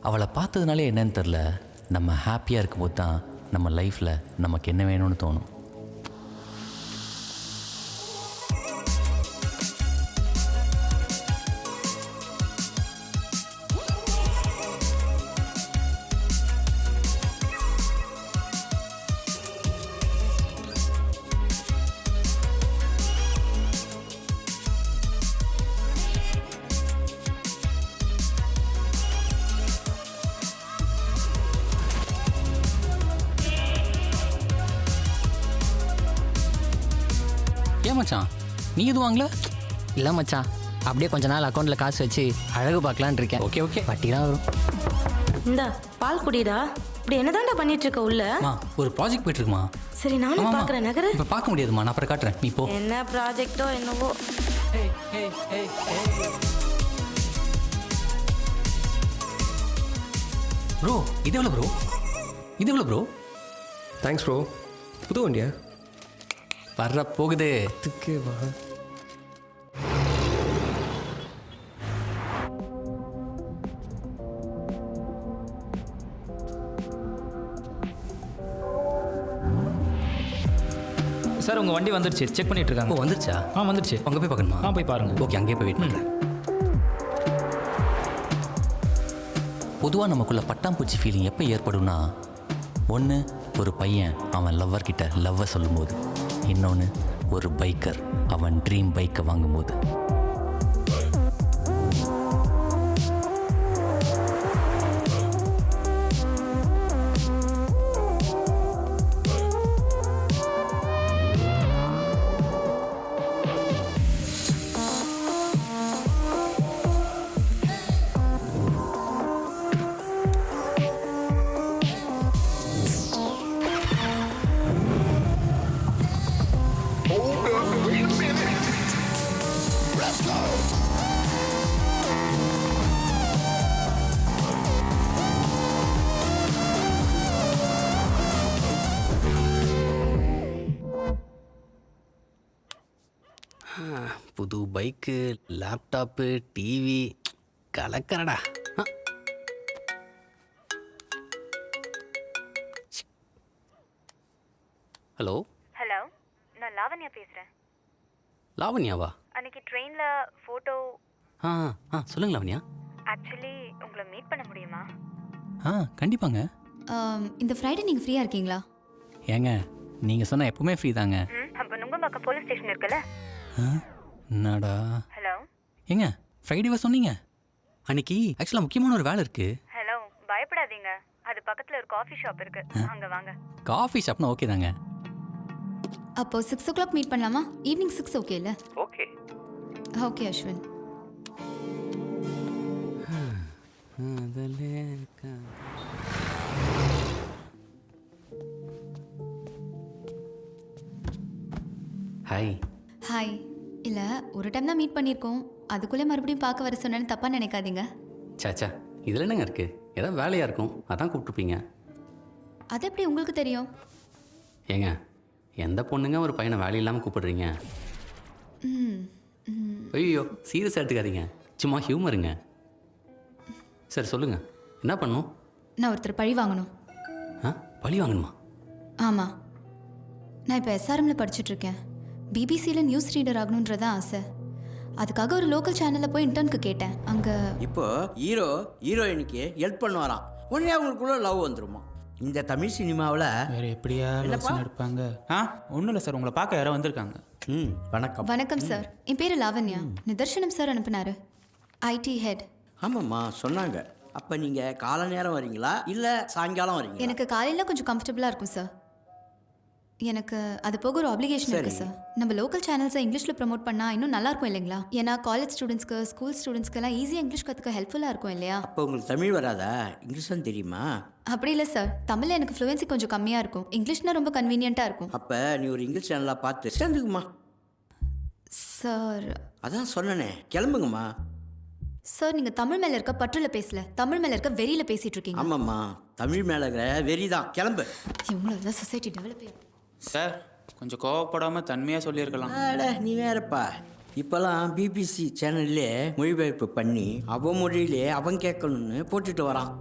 அவளை பார்த்ததுனாலே என்னன்னு தெரில, நம்ம ஹாப்பியாக இருக்கும்போது தான் நம்ம லைஃப்பில் நமக்கு என்ன வேணும்னு தோணும். ஏன் மச்சான், நீ எதுவும் வாங்கல? இல்லை மச்சான், அப்படியே கொஞ்ச நாள் அக்கௌண்ட்டில் காசு வச்சு அழகு பார்க்கலான்னு இருக்கேன். ஓகே ஓகே, வட்டி தான் வரும். இந்த பால் குடிடா. இப்படி என்னதான்டா பண்ணிட்டு இருக்க உள்ள? ஒரு ப்ராஜெக்ட் போயிட்டு இருக்குமா. சரி நானும் பார்க்குறேன். நகரு. இப்போ பார்க்க முடியாதுமா, நான் அப்புறம் காட்டுறேன், நீ போ. என்ன ப்ராஜெக்டோ என்னவோ. ப்ரோ இது எவ்வளோ ப்ரோ? இது எவ்வளோ ப்ரோ? Thanks bro. புது வண்டியா? வர்ற போகுது. வா. சார் உங்கள் வண்டி வந்துருச்சு, செக் பண்ணிட்டு இருக்காங்க. ஓ வந்துருச்சா? வந்துருச்சு. அங்கே போய் பார்க்கணுமா? போய் பாருங்கள். ஓகே, அங்கேயே போய் வெயிட் பண்ணுறேன். பொதுவாக நமக்குள்ள பட்டாம்பூச்சி ஃபீலிங் எப்போ ஏற்படும்னா, ஒன்று ஒரு பையன் அவன் லவ்வர் கிட்ட லவ்வை சொல்லும்போது, இன்னொன்று ஒரு பைக்கர் அவன் ட்ரீம் பைக்கை வாங்கும்போது. புது பைக்கு, லேப்டாப்பு, டிவி, கலக்கறடா. ஹலோ ஹலோ, நான் லாவண்யா பேசுகிறேன். லாவண்யாவா? அன்னைக்கு ட்ரெயினில் ஃபோட்டோ. சொல்லுங்க லாவண்யா. ஆக்சுவலி உங்களை மீட் பண்ண முடியுமா? கண்டிப்பாங்க. இந்த ஃப்ரைடே நீங்கள் ஃப்ரீயாக இருக்கீங்களா? ஏங்க நீங்கள் சொன்னால் எப்பவுமே ஃப்ரீ தாங்க. அப்போ நுங்கம்பாக்கம் போலீஸ் ஸ்டேஷன் இருக்குல்ல? என்னடா? ஹலோ ஏங்க ஃப்ரைடேவா சொன்னீங்க? அன்னைக்கு ஆக்சுவலாக முக்கியமான ஒரு வேலை இருக்குது. ஹலோ, பயப்படாதீங்க, அது பக்கத்தில் ஒரு காஃபி ஷாப் இருக்கு, அங்கே வாங்க. காஃபி ஷாப்னா ஓகே தாங்க. அப்போ 6 o'clock மீட் பண்ணலாமா? ஈவினிங் 6 ஓகே இல்லை? Okay okay Ashwin. Hi. Hi. இல்லை, ஒரு டைம் தான் மீட் பண்ணியிருக்கோம், அதுக்குள்ளே மறுபடியும் பார்க்க வர சொன்னேன்னு தப்பாக நினைக்காதீங்க. சாச்சா, இதில் என்னங்க இருக்குது? ஏதாவது வேலையாக இருக்கும், அதான் கூப்பிட்டுருப்பீங்க. அது எப்படி உங்களுக்கு தெரியும்? ஏங்க எந்த பொண்ணுங்க ஒரு பையனை வேலை இல்லாமல் கூப்பிடுறீங்க? ஐயோ சீரியஸாக எடுத்துக்காதீங்க, சும்மா ஹியூமருங்க. சரி சொல்லுங்கள், என்ன பண்ணணும்? நான் ஒருத்தர் பழி வாங்கணும். பழி வாங்கணுமா? ஆமாம், நான் இப்போ எஸ்ஆர்எம்மில் படிச்சுட்ருக்கேன். பிபிசியில் நியூஸ் ரீடர் ஆகணுன்றதான் ஆசை. அதுக்காக ஒரு லோக்கல் சேனலில் போய் இன்டர்னுக்கு கேட்டேன். அங்கே இப்போ ஹீரோயினுக்கு ஹெல்ப் பண்ணுவாராம். உடனே அவங்களுக்குள்ள லவ் வந்துருமா? இந்த தமிழ் சினிமாவில் வேறு எப்படியா லவ்ஸ் எடுப்பாங்க? ஒன்றும் இல்லை சார், உங்களை பார்க்க யாரோ வந்திருக்காங்க. வணக்கம். வணக்கம் சார், என் பேர் லாவண்யா. நிதர்ஷனம் சார் அனுப்புனாரு, ஐடி ஹெட். ஆமாம்மா சொன்னாங்க. அப்போ நீங்கள் காலை நேரம் வரீங்களா இல்லை சாயங்காலம் வரீங்களா? எனக்கு காலையில் கொஞ்சம் கம்ஃபர்டபுளாக இருக்கும் சார். எனக்கு அது போக ஒரு ஆப்ளிகேஷன் இருக்குது சார். நம்ம லோக்கல் சேனல்ஸை இங்கிலீஷில் ப்ரமோட் பண்ணால் இன்னும் நல்லாயிருக்கும் இல்லைங்களா? ஏன்னா காலேஜ் ஸ்டூடெண்ட்ஸ்க்கு, ஸ்கூல் ஸ்டூடெண்ட்ஸ்க்கெல்லாம் ஈஸியாக இங்கிலீஷ் கற்றுக்க ஹெல்ப்ஃபுல்லாக இருக்கும் இல்லையா? அப்போ உங்களுக்கு தமிழ் வராதா? இங்கிலீஷ் தான் தெரியுமா? அப்படி இல்லை சார், தமிழில் எனக்கு ஃப்ளூவன்சி கொஞ்சம் கம்மியாக இருக்கும், இங்கிலீஷ்னா ரொம்ப கன்வீனியண்ட்டாக இருக்கும். அப்போ நீ ஒரு இங்கிலீஷ் சேனலாக பார்த்து சேர்ந்துக்குமா? சார் அதான் சொன்னனே, கிளம்புங்கம்மா. சார் நீங்கள் தமிழ் மேலே இருக்க பற்றில் பேசல, தமிழ் மேலே இருக்க வெறியில் பேசிகிட்டு இருக்கீங்க. ஆமாம்மா, தமிழ் மேலே வெறி தான். கிளம்பு. இவங்கள சொசைட்டி டெவலப். சார் கொஞ்சம் கோவப்படாமல் தன்மையாக சொல்லியிருக்கலாம். நீ வேறப்பா. இப்போல்லாம் பிபிசி சேனல்லே மொழிபெயர்ப்பு பண்ணி அவன் மொழியிலே அவன் கேட்கணும்னு போட்டுட்டு வரான்.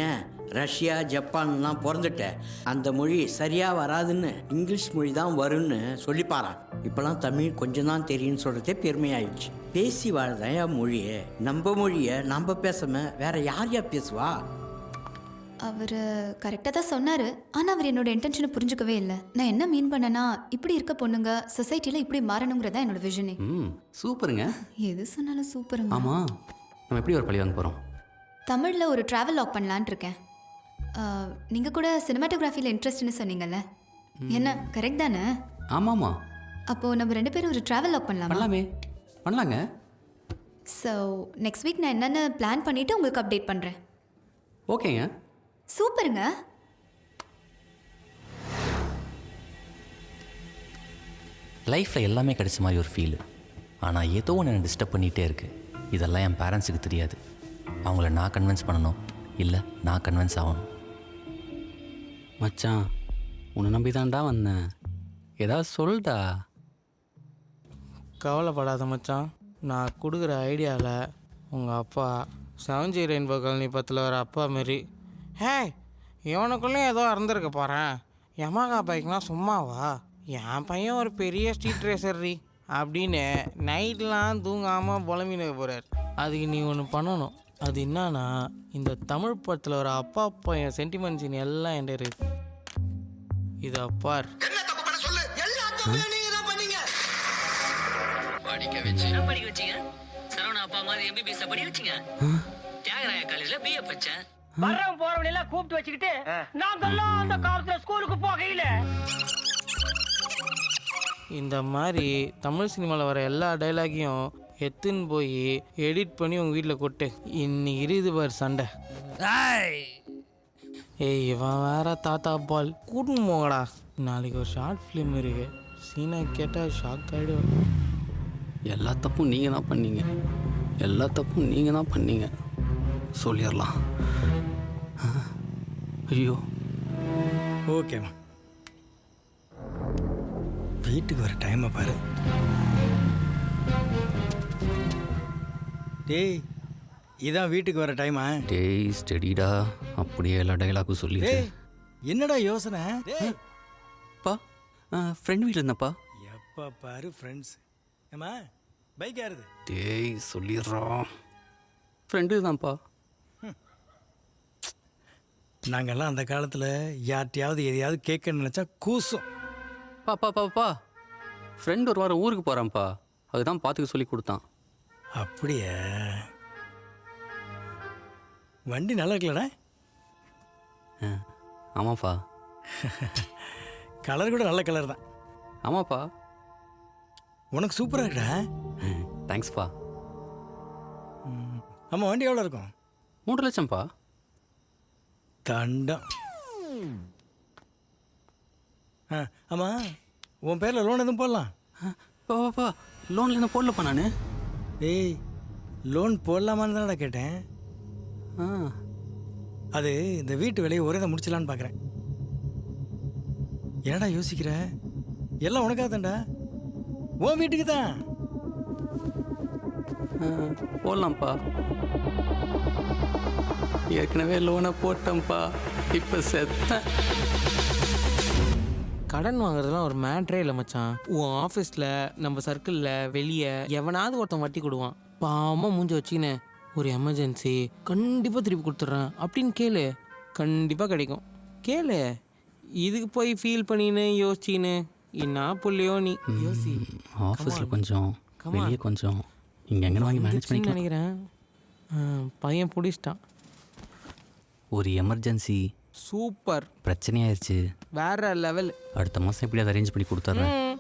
ஏன் ரஷ்யா ஜப்பான்லாம் பிறந்துட்ட அந்த மொழி சரியாக வராதுன்னு இங்கிலீஷ் மொழி தான் வரும்னு சொல்லிப்பாரான். இப்போலாம் தமிழ் கொஞ்சம் தான் தெரியும்னு சொல்கிறதே பெருமையாயிடுச்சு. பேசி வாழ்தான் என் மொழியை, நம்ம மொழியை நம்ம பேசாமல் வேற யார் பேசுவா? அவர் கரெக்டாக தான் சொன்னார். ஆனால் அவர் என்னோட இன்டென்ஷனை புரிஞ்சுக்கவே இல்லை. நான் என்ன மீன் பண்ணேன்னா, இப்படி இருக்க பொண்ணுங்க சொசைட்டியில் இப்படி மாறணுங்கிறதா என்னோட விஷனே. சூப்பருங்க. எது சொன்னாலும் சூப்பருங்க. ஆமாம், நம்ம எப்படி ஒரு பழி வாங்க போகிறோம்? தமிழில் ஒரு ட்ராவல் லாக் பண்ணலான் இருக்கேன். நீங்கள் கூட சினிமாட்டோகிராஃபியில் இன்ட்ரெஸ்ட்னு சொன்னீங்கல்ல, என்ன கரெக்ட் தானே? ஆமாம்மா, அப்போது நம்ம 2 பேரும் ஒரு ட்ராவல் லாக் பண்ணலாமா? பண்ணலாமே, பண்ணலாங்க. ஸோ நெக்ஸ்ட் வீக் நான் என்னென்னு பிளான் பண்ணிவிட்டு உங்களுக்கு அப்டேட் பண்ணுறேன். ஓகேங்க. சூப்பருங்க. லைஃப்பில் எல்லாமே கிடைச்ச மாதிரி ஒரு ஃபீலு. ஆனால் ஏதோ ஒன்று என்னை டிஸ்டர்ப் பண்ணிகிட்டே இருக்குது. இதெல்லாம் என் பேரண்ட்ஸுக்கு தெரியாது. அவங்கள நான் கன்வின்ஸ் பண்ணணும், இல்லை நான் கன்வின்ஸ் ஆகணும். மச்சான், உன்னை நம்பி தான்டா வந்தேன், ஏதாவது சொல்டா. கவலைப்படாத மச்சான், நான் கொடுக்குற ஐடியாவில் உங்கள் அப்பா 7G ரெயின்போ காலனி பத்தில் வர அப்பா மாரி. ஹே, இவனுக்குள்ளேயும் ஏதோ இருந்திருக்க போகிறேன். யமாகா பைக்லாம் சும்மாவா? என் பையன் ஒரு பெரிய ஸ்ட்ரீட் ரேசர்ரி அப்படின்னு நைட்லாம் தூங்காமல் புலம்பின்னு போகிறார். அதுக்கு நீ ஒன்று பண்ணணும். அது என்னன்னா, இந்த தமிழ் படத்தில் வர அப்பா பையன் சென்டிமெண்ட் சீன் எல்லாம் என்கிட்ட இருக்கு. இது அப்பார் படிக்க வச்சீங்க. சரவணா அப்பா மாதிரி MBBS படிக்க வச்சீங்க. தியாகராய காலேஜ்ல BA படிச்சேன். வர்றவன் போறவன் எல்லாம் கூப்பிட்டு வச்சுக்கிட்டு நாங்கெல்லாம் அந்த காலத்துல ஸ்கூலுக்கு போகையில. இந்த மாதிரி தமிழ் சினிமாவில் வர எல்லா டைலாகையும் எத்துன்னு போய் எடிட் பண்ணி உங்கள் வீட்டில் கொட்டு. இன்னைக்கு இருக்குது பார் சண்டை. ஏய், இவன் வேற தாத்தா பால் கூட்டின்னு போங்கடா. நாளைக்கு ஒரு ஷார்ட் ஃபிலிம் இருக்கு. சீனை கேட்டால் ஷாக் ஆகிடும். எல்லா தப்பும் நீங்கள் தான் பண்ணீங்க, எல்லா தப்பும் நீங்கள் தான் பண்ணீங்க சொல்லிடலாம். ஐயோ, ஓகேம்மா, வீட்டுக்கு வர டைமை பாரு. டேய், இதான் வீட்டுக்கு வர டைமா? டேய் ஸ்டெடிடா, அப்படியே எல்லா டைலாக்கும் சொல்லி. டேய், என்னடா யோசனை? பா, ஃப்ரெண்ட் வீட்டில் இருந்தப்பா. எப்போ பாரு ஃப்ரெண்ட்ஸ். ஏம்மா, பைக் யாருது? டேய் சொல்லிடுறோம், ஃப்ரெண்டு தான்ப்பா. நாங்கள்லாம் அந்த காலத்தில் யார்ட்டையாவது எதையாவது கேட்க நினச்சா கூசும். பா ஃப்ரெண்ட் ஒரு வாரம் ஊருக்கு போகிறான்ப்பா, அதுதான் பார்த்துக்க சொல்லி கொடுத்தான். அப்படியே? வண்டி நல்லா இருக்கலடா. ஆமாப்பா. கலர் கூட நல்ல கலர் தான். ஆமாப்பா. உனக்கு சூப்பராக இருக்கடா. தேங்க்ஸ்ப்பா. ஆமாம், வண்டி எவ்வளோ இருக்கும்? 3 லட்சம்ப்பா. தண்டம். ஆமாம், உன் பேரில் லோன் எதுவும் போடலாம்? பா லோனில் என்ன போடலப்பா நான். ஏய், லோன் போடலாமான்னு தானடா கேட்டேன். அது இந்த வீட்டு வேலையை ஒரே தான் முடிச்சலான்னு பார்க்குறேன். என்னடா யோசிக்கிற? எல்லாம் உனக்காக தான்டா, உன் வீட்டுக்கு தான். போடலாம்ப்பா. ஏற்கனவே லோனை போட்டேன்ப்பா, இப்போ செத்தேன். கடன் வாங்குறதுலாம் ஒரு மேட்ரே இல்லை மச்சான். உன் ஆஃபீஸில், நம்ம சர்க்கிளில், வெளியே எவனாவது ஒருத்தன் வட்டி கொடுவான். பாவமாக மூஞ்சி வச்சுக்கின்னு ஒரு எமர்ஜென்சி கண்டிப்பாக திருப்பி கொடுத்துட்றேன் அப்படின்னு கேளு, கண்டிப்பாக கிடைக்கும். கேளு. இதுக்கு போய் ஃபீல் பண்ணின்னு யோசிச்சின்னு என்ன புள்ளையோ நீ யோசி. ஆஃபீஸில் கொஞ்சம், வெளியே கொஞ்சம், இங்கே எங்கே வாங்கி மேனேஜ் பண்ணி நினைக்கிறேன். பையன் பிடிச்சிட்டான். ஒரு எமர்ஜென்சி. சூப்பர். பிரச்சனையாயிருச்சு. வேற லெவல். அடுத்த மாதம் எப்படி அதை அரேஞ்ச் பண்ணி கொடுத்துட்றேன்.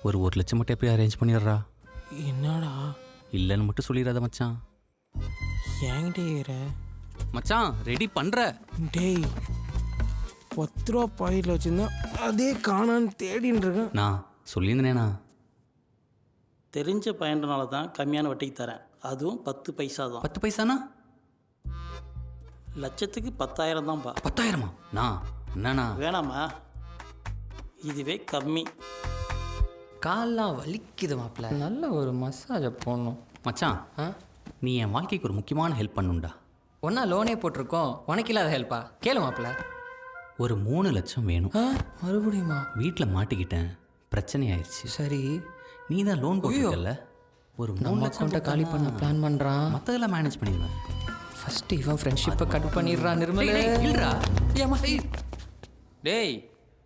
ஒரு 1 லட்சம் மட்டும் எப்படி அரேஞ்ச் பண்ணிடுறா? என்னடா இல்லைன்னு மட்டும் சொல்லிடாத மச்சான். என்கிட்ட மச்சான் ரெடி பண்ணுற. டேய், 10 ரூபா பாக்கெட்டில் வச்சுருந்தா அதே காணான்னு தேடின்னு இருக்கேன். நான் சொல்லியிருந்தேனா? தெரிஞ்ச பையன்றனால தான் கம்மியான வட்டிக்கு தரேன், அதுவும் 10 பைசா தான். 10 பைசானா? லட்சத்துக்கு 10,000 தான்ப்பா. 10,000மா? நான் என்னண்ணா? வேணாமா, இதுவே கம்மி. கால்லாம் வலிக்குது மாப்பிள்ள, நல்ல ஒரு மசாஜை போடணும். மச்சான், நீ என் வாழ்க்கைக்கு ஒரு முக்கியமான ஹெல்ப் பண்ணுண்டா. ஒன்றா லோனே போட்டிருக்கோம், உனக்கு இல்லாத ஹெல்ப்பா? கேளு மாப்பிள்ள. ஒரு 3 லட்சம் வேணும். மறுபடியுமா? வீட்டில் மாட்டிக்கிட்டேன், பிரச்சனை ஆயிடுச்சு. சரி, நீ தான் லோன் போட்டிருக்கல, ஒரு 3 நம்ம லட்சம் அக்கௌண்ட்டை காலி பண்ண பிளான் பண்ணுறான். மற்றதெல்லாம் மேனேஜ் பண்ணிடுவேன். ஃபஸ்ட்டு இவன் ஃப்ரெண்ட்ஷிப்பை கட் பண்ணிடுறான். நிர்மல் இல்லைடா, ஏமா டேய்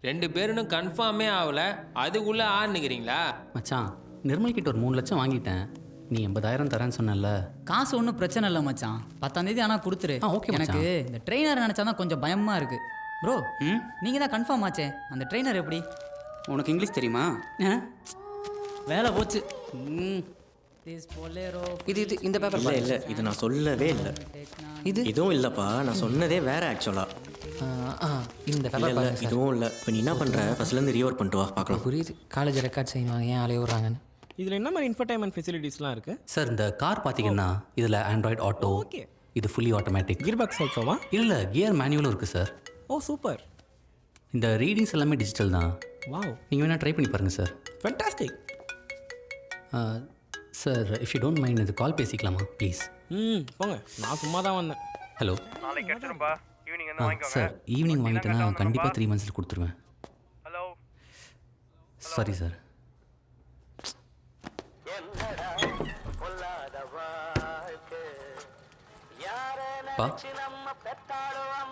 2 பேரும் கன்ஃபார்மே ஆகல, அதுக்குள்ளே ஆறுனுக்கிறீங்களா? மச்சான், நிர்மல் கிட்ட ஒரு 3 லட்சம் வாங்கிட்டேன். நீ 80,000 தரேன்னு சொன்னல. காசு ஒன்றும் பிரச்சனை இல்லை மச்சான். 10ஆம் தேதி ஆனால் கொடுத்துரு. ஓகே எனக்கு இந்த ட்ரெயினர் நினச்சா தான் கொஞ்சம் பயமாக இருக்குது. ப்ரோ, நீங்கள் தான் கன்ஃபார்ம் ஆச்சே, அந்த ட்ரெயினர் எப்படி? உனக்கு இங்கிலீஷ் தெரியுமா? வேலை போச்சு. இது இந்த பேப்பர் இல்லை இல்லை, இது நான் சொல்லவே இல்லை. இது இதுவும் இல்லைப்பா, நான் சொன்னதே வேற ஆக்சுவலாக. இந்த இல்லை இல்லை, இதுவும் இல்லை. இப்போ நீ என்ன பண்ணுற, ஃபஸ்ட்லேருந்து ரீவர் பண்ணிட்டு வா பார்க்கலாம். புரியுது, காலேஜ் ரெக்கார்ட் செய்வாங்க, ஏன் அலைய விட்றாங்கன்னு. இதில் என்ன மாதிரி இன்ஃபர்டைன்மெண்ட் ஃபெசிலிட்டிஸ்லாம் இருக்குது? சார், இந்த கார் பார்த்தீங்கன்னா இதில் ஆண்ட்ராய்டு ஆட்டோ, இது ஃபுல்லி ஆட்டோமேட்டிக். கியர் பாக்ஸ் ஆல்சோவா? இல்லை, கியர் மேனுவலும் இருக்குது சார். Oh super. இந்த ரீடிங்ஸ் எல்லாமே டிஜிட்டல் தான். வாவ், நீங்கள் வேணால் ட்ரை பண்ணி பாருங்கள் sir. Fantastic. Sir, if you don't mind இது கால் பேசிக்கலாமா ப்ளீஸ்? போங்க, நான் சும்மா தான் வந்தேன். ஹலோ. நாளைக்கு கிடைச்சிரும்பா, ஈவினிங் வந்து வாங்கிக்கோங்க. சார், ஈவினிங் வாங்கிட்டேன்னா கண்டிப்பாக 3 மந்த்ஸில் கொடுத்துருவேன். ஹலோ. Sorry sir. பா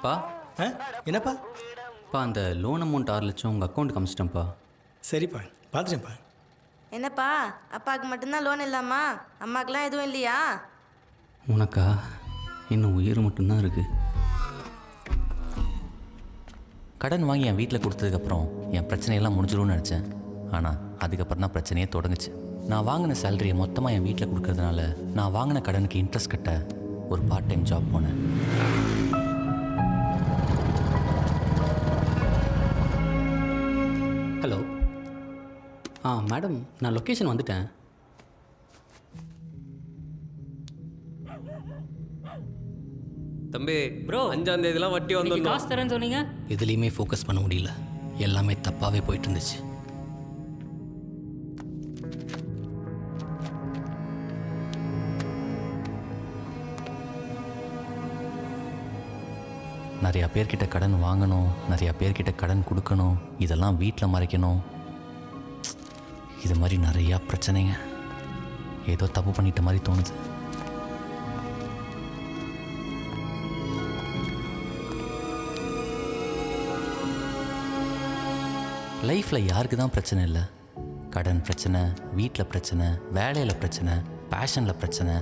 பா என்னப்பா? பா, அந்த லோன் அமௌண்ட் 6 லட்சம் உங்கள் அக்கௌண்ட்டுக்கு அமிச்சிட்டேன்ப்பா. சரிப்பா, பார்த்துட்டேன்ப்பா. என்னப்பா, அப்பாவுக்கு மட்டும்தான் லோன் இல்லாமா? அம்மாக்கெல்லாம் எதுவும் இல்லையா? உனக்கா இன்னும் உயிர் மட்டும்தான் இருக்குது. கடன் வாங்கி என் வீட்டில் கொடுத்ததுக்கப்புறம் என் பிரச்சனையெல்லாம் முடிஞ்சிடும்னு நினச்சேன். ஆனால் அதுக்கப்புறம் தான் பிரச்சனையே தொடங்குச்சு. நான் வாங்கின சேலரியை மொத்தமாக என் வீட்டில் கொடுக்கறதுனால நான் வாங்கின கடனுக்கு இன்ட்ரெஸ்ட் கட்ட ஒரு பார்ட் டைம் ஜாப் போனேன். ஹலோ. மேடம், நான் லொக்கேஷன் வந்துட்டேன். தம்பி ப்ரோ, 5ஆம் தேதிலாம் வட்டி வந்து காசு தரேன்னு சொன்னீங்க. எதுலேயுமே ஃபோக்கஸ் பண்ண முடியல, எல்லாமே தப்பாகவே போயிட்டு இருந்துச்சு. நிறையா பேர்கிட்ட கடன் வாங்கணும், நிறையா பேர்கிட்ட கடன் கொடுக்கணும், இதெல்லாம் வீட்டில் மறைக்கணும். இது மாதிரி நிறையா பிரச்சனைங்க. ஏதோ தப்பு பண்ணிட்ட மாதிரி தோணுது. லைஃப்பில் யாருக்கு தான் பிரச்சனை இல்லை? கடன் பிரச்சனை, வீட்டில் பிரச்சனை, வேலையில் பிரச்சனை, பேஷனில் பிரச்சனை,